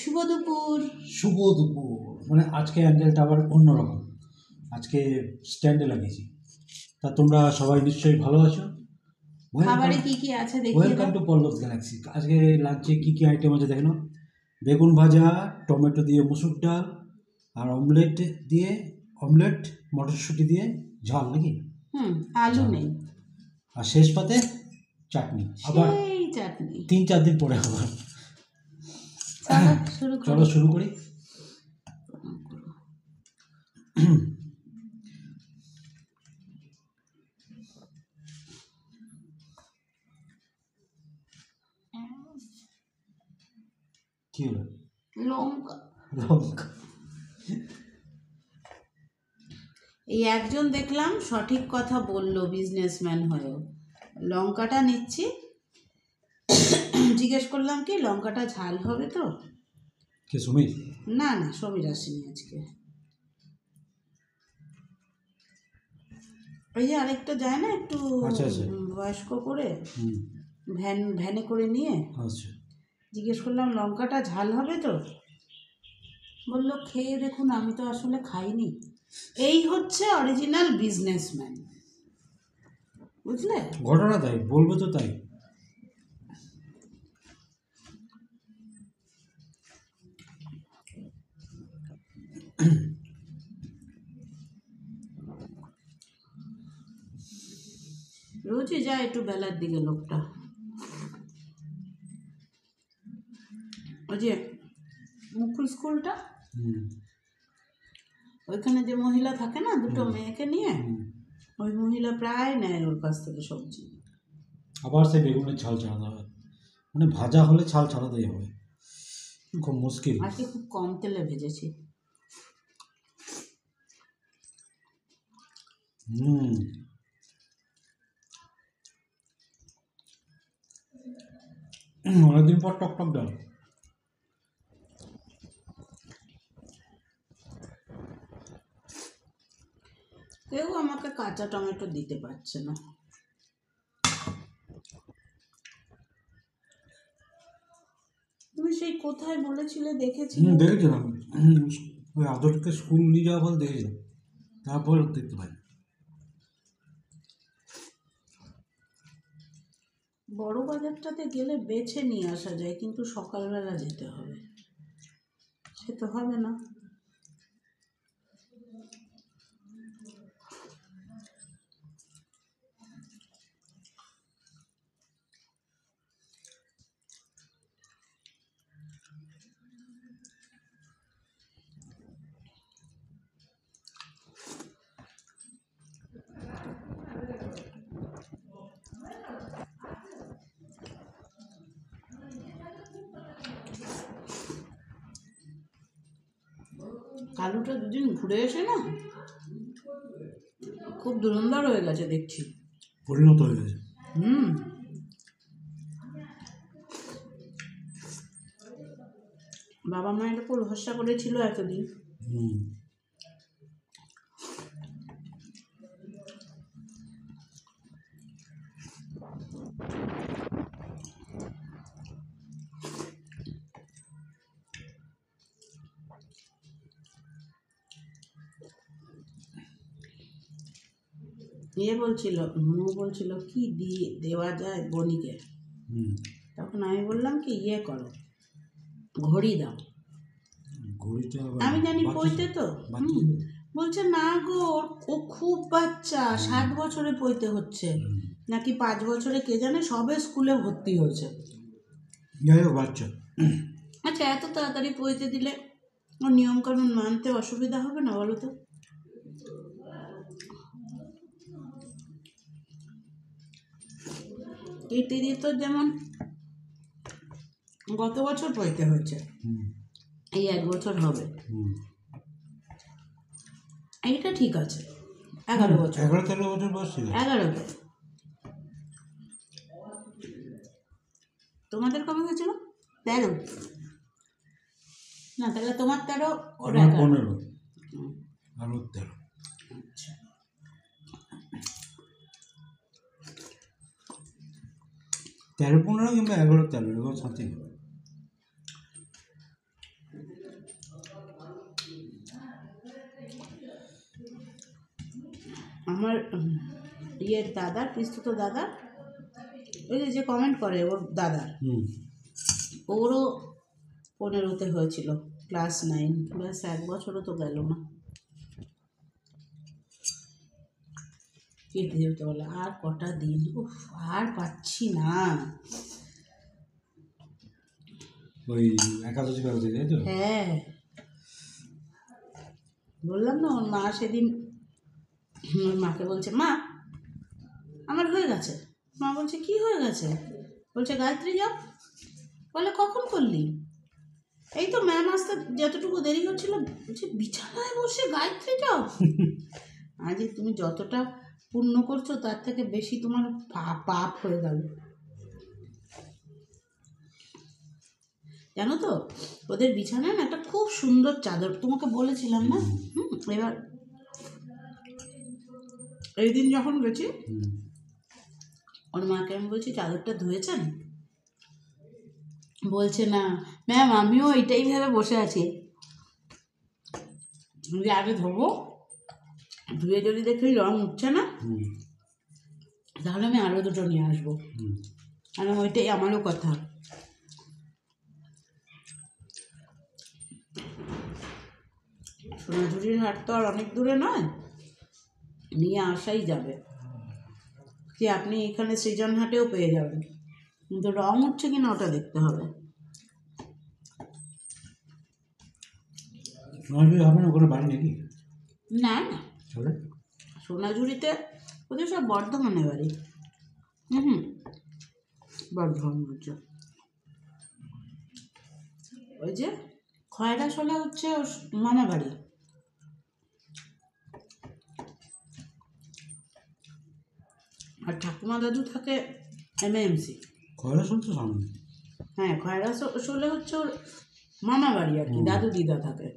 শুভ দুপুর। শুভ দুপুর। মানে আজকে অ্যাঙ্গেলটা আবার অন্যরকম, আজকে স্ট্যান্ডে লাগিয়েছি। তা তোমরা সবাই নিশ্চয়ই ভালো আছো। খাবারে কি কি আছে দেখিয়ে ওয়েলকাম টু পল্লব গ্যালাক্সি। আজকে লাঞ্চে কি কি আইটেম আছে দেখে নাও। বেগুন ভাজা, টমেটো দিয়ে মুসুর ডাল, আর অমলেট দিয়ে অমলেট মটরশুঁটি দিয়ে ঝাল নাকি? আলু নেই। আর শেষ পাতে চাটনি, আবার সেই চাটনি 3-4 দিন পরে আবার। চলো শুরু করি। কি হলো? লঙ্কা। এই একজন দেখলাম সঠিক কথা বললো, বিজনেসম্যান হয়েও। লঙ্কাটা নিচ্ছি, জিজ্ঞেস করলাম কি লঙ্কাটা ঝাল হবে তো? কে সমীর? না না, সমীর আসেনি আজকে। ওই যে আরেকটা যায় না একটু বয়স্ক করে, ভ্যানে করে নিয়ে। আচ্ছা, জিজ্ঞেস করলাম লঙ্কাটা ঝাল হবে তো? বললো খেয়ে দেখুন, আমি তো আসলে খাইনি। এই হচ্ছে অরিজিনাল বিজনেসম্যান, বুঝলে? ঘটনা তাই, বলবো তো তাই। রোজই যায় একটু বেলার দিকে লোকটা। ওই যে মুকুল স্কুলটা, ওইখানে যে মহিলা থাকে না, দুটো মেয়েকে নিয়ে, ওই মহিলা প্রায় নেয় ওর কাছ থেকে সবজি। আবার সেই বেগুনের ছাল ছাড়াতে হবে, মানে ভাজা হলে ছাল ছাড়াতেই হবে, খুব মুশকিল। আজকে খুব কম তেলে ভেজেছি। অনেকদিন পর টক টক ডাল। কেউ আমাকে কাঁচা টমেটো দিতে পারছে না। তুমি সেই কোথায় বলেছিলে দেখেছি? দেখেছিলাম, ওই আদরকে স্কুল নিয়ে যাওয়া বলে দেখেছিলাম, তারপর দেখতে পাই। বড় বাজারটাতে গেলে বেছে নিয়ে আসা যায়, কিন্তু সকালবেলা যেতে হবে, সে তো হবে না। আলুটা দুদিন ঘুরে এসে না খুব দুরন্দর হয়ে গেছে দেখছি, পরিণত হয়ে গেছে। বাবা মায়ের উপর ভরসা করেছিল এতদিন, বলছিল বলছিল কি দেওয়া যায় বনিকে। তখন আমি বললাম কি করো, ঘড়ি দাও। আমি জানি পইতে তো। বলছে না গো, ও খুব বাচ্চা, 7 বছরে পইতে হচ্ছে নাকি 5 বছরে, কে জানে, সবে স্কুলে ভর্তি হয়েছে। বাচ্চা। আচ্ছা, এত তাড়াতাড়ি পইতে দিলে ওর নিয়ম কানুন মানতে অসুবিধা হবে না বলো তো? এই দিদি তো যেমন গত বছর পইতে হয়েছে, এই 1 বছর হবে, এইটা ঠিক আছে। 11 বছর, 11-13 বছর বয়স ছিল। 11তে তোমাদের কবে হয়েছিল? 13? না, তাহলে তোমার 13, ওর 15 আর 13। আচ্ছা, 13-15 কিংবা 11-13 এরকম সাথে। আমার ইয়ের দাদা, পিস্তুত দাদা, ওই যে কমেন্ট করে ওর দাদার, ওরও 15-তে হয়েছিল, ক্লাস 9, ব্যাস 1 বছরও তো গেল না। কেটে যেতে বলে আর কটা দিন, উফ আর পাচ্ছি না। ওই একাদশী ফেকাদশী, তাই তো? হ্যাঁ, বললাম না, ওর মা সেদিন ওর মাকে বলছে, মা আমার হয়ে গেছে। মা বলছে কি হয়ে গেছে? বলছে গায়ত্রী যাও। বলে কখন করলি? এই তো ম্যাম আসতে যতটুকু দেরি হচ্ছিল। বলছে বিছানায় বসে গায়ত্রী যাও? আজ তুমি যতটা পুণ্য করছো তার থেকে বেশি তোমার পাপ হয়ে গেল। জানো তো ওদের বিছানায় না একটা খুব সুন্দর চাদর, তোমাকে বলেছিলাম না? এবার এই দিন যখন গেছি, ওর মাকে আমি বলছি চাদরটা ধুয়েছেন? বলছে না ম্যাম, আমিও এটাই ভেবে বসে আছি যে আগে ধোবো, ধুয়ে যদি দেখি রং উঠছে না তাহলে আমি আরও দুটো নিয়ে আসবো। আর ওইটাই আমারও কথা। সোনাঝুরির হাট তো আর অনেক দূরে নয়, নিয়ে আসাই যাবে। কি আপনি এখানে সৃজন হাটেও পেয়ে যাবেন, কিন্তু রং উঠছে কিনা ওটা দেখতে হবে। সোনাঝুরি হবে না ওখানে বাড়ি নাকি? না না, সোনাঝুরিতে ওদের সব বর্ধমানে বাড়ি। বর্ধমান হচ্ছে ওই যে খয়রাশোলা হচ্ছে ওর মামা বাড়ি। আর ঠাকুমা দাদু থাকে MAMC। খয়রাশোল তো সামনে। হ্যাঁ, খয়রাশোলে হচ্ছে ওর মামা বাড়ি আর কি, দাদু দিদা থাকে।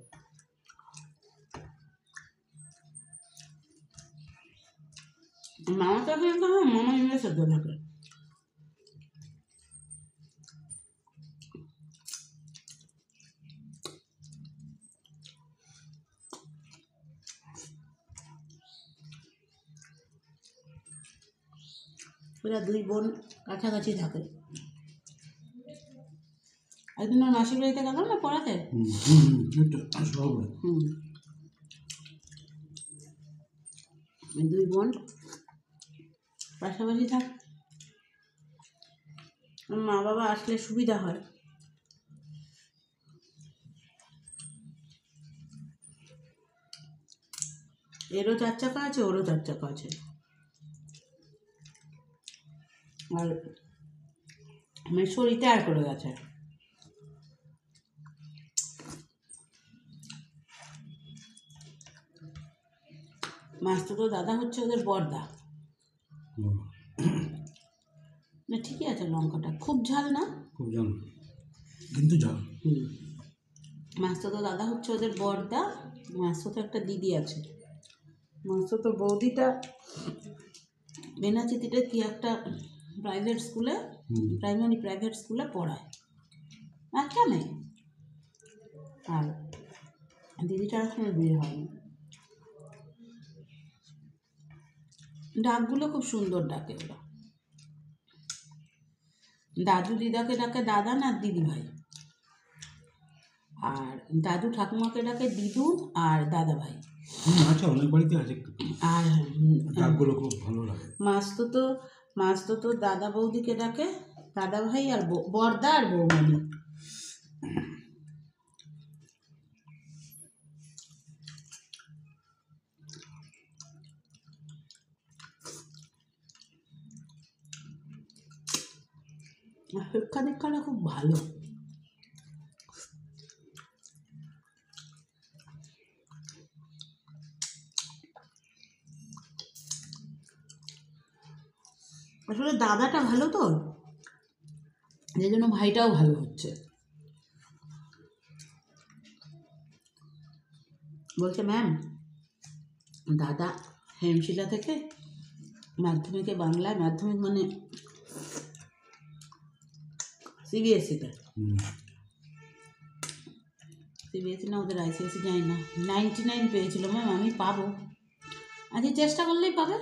মামা থাকে না, মামা ইংরেজিতে থাকে। ওরা 2 বোন কাছাকাছি থাকে। একদিন ওর মাসির বাড়িতে গেলাম না পড়াতে, ওই 2 বোন পাশাপাশি থাক, মা বাবা আসলে সুবিধা হয়। এরও 4 চাকা আছে, ওরও 4 চাকা আছে। আর মেসো রিটায়ার করে গেছে। মাস্তুতো দাদা হচ্ছে ওদের বড়দা। না ঠিকই আছে, লঙ্কাটা খুব ঝাল না, খুব ঝাল কিন্তু ঝাল। মাস্তুতো দাদা হচ্ছে ওদের বড়দা। মাস্তুতো একটা দিদি আছে, মাস্তুতো বৌদিটা বেনাচিতিতে কি একটা প্রাইভেট স্কুলে, প্রাইমারি প্রাইভেট স্কুলে পড়ায়, একটা মেয়ে। আর দিদিটার এখনো বিয়ে হয়নি। ডাকগুলো খুব সুন্দর ডাকে ওরা। দাদু দিদাকে ডাকে দাদা না দিদি ভাই, আর দাদু ঠাকুমাকে ডাকে দিদু আর দাদা ভাই। আচ্ছা, অনেক বাড়িতে আছে। আর ডাকগুলো খুব ভালো লাগে। মাস্তুতো দাদা বৌদিকে ডাকে দাদা ভাই আর বড়দা আর বৌমণি। শিক্ষা দীক্ষাটা খুব ভালো। আসলে দাদাটা ভালো তো, এই জন্য ভাইটাও ভালো হচ্ছে। বলছে ম্যাম, দাদা হেমশিলা থেকে মাধ্যমিকে বাংলায়, মাধ্যমিক মানে CBSE-তে, CBSE না ওদের ICSE জানি না, 99 পেয়েছিল। ম্যাম আমি পাবো? আজকে চেষ্টা করলেই পাবে।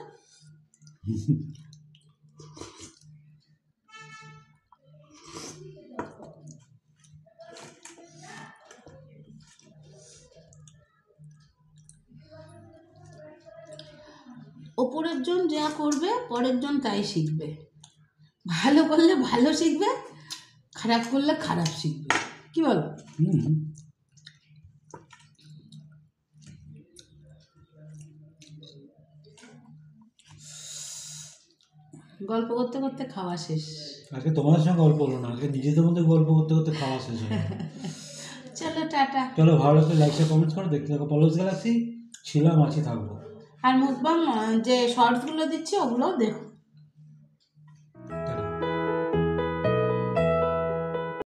ওপরের জন যা করবে পরের জন তাই শিখবে। ভালো করলে ভালো শিখবে, খারাপ করলে খারাপ শিখবে। কি বলো? হুম। গল্প করতে করতে খাওয়া শেষ। আজকে তোমাদের সঙ্গে গল্প হলো না, আজকে নিজেদের মধ্যে গল্প করতে করতে খাওয়া শেষ হয়ে গেল। চলো টাটা। চলো, ভালো লাগলে লাইক শেয়ার কমেন্টস করো, দেখতে থাকো পলস গ্যালাক্সি। ছিলাম, আছি, থাকবো। আর মুখবাং যে শর্টসগুলো দিচ্ছি ওগুলোও দেখো।